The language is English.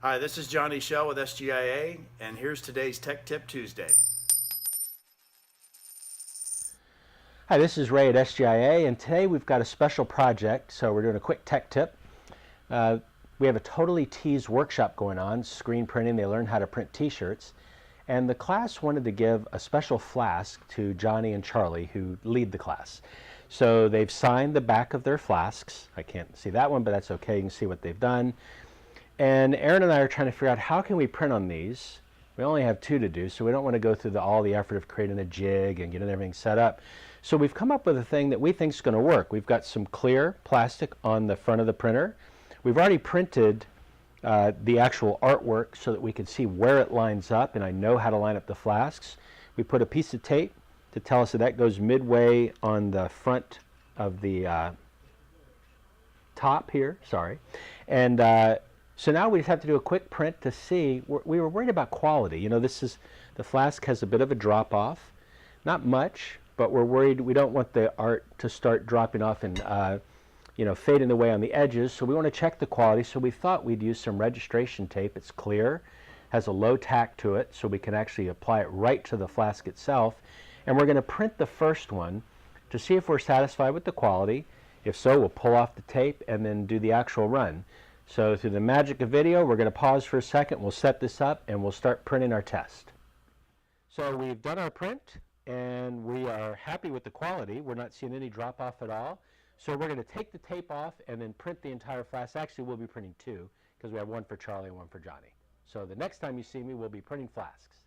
Hi, this is Johnny Shell with SGIA, and here's today's Tech Tip Tuesday. Hi, this is Ray at SGIA, and today we've got a special project, so we're doing a quick tech tip. We have a Totally Tees workshop going on, screen printing. They learn how to print t-shirts, and the class wanted to give a special flask to Johnny and Charlie, who lead the class. So they've signed the back of their flasks. I can't see that one, but that's okay. You can see what they've done. And Aaron and I are trying to figure out how can we print on these. We only have two to do, so we don't want to go through all the effort of creating a jig and getting everything set up. So we've come up with a thing that we think is going to work. We've got some clear plastic on the front of the printer. We've already printed the actual artwork so that we can see where it lines up, and I know how to line up the flasks. We put a piece of tape to tell us that goes midway on the front of the top here, sorry. And so now we just have to do a quick print to see. We were worried about quality. You know, the flask has a bit of a drop off. Not much, but we're worried we don't want the art to start dropping off and fading away on the edges. So we want to check the quality. So we thought we'd use some registration tape. It's clear, has a low tack to it, so we can actually apply it right to the flask itself. And we're going to print the first one to see if we're satisfied with the quality. If so, we'll pull off the tape and then do the actual run. So through the magic of video, we're going to pause for a second, we'll set this up, and we'll start printing our test. So we've done our print, and we are happy with the quality. We're not seeing any drop off at all. So we're going to take the tape off and then print the entire flask. Actually, we'll be printing two, because we have one for Charlie and one for Johnny. So the next time you see me, we'll be printing flasks.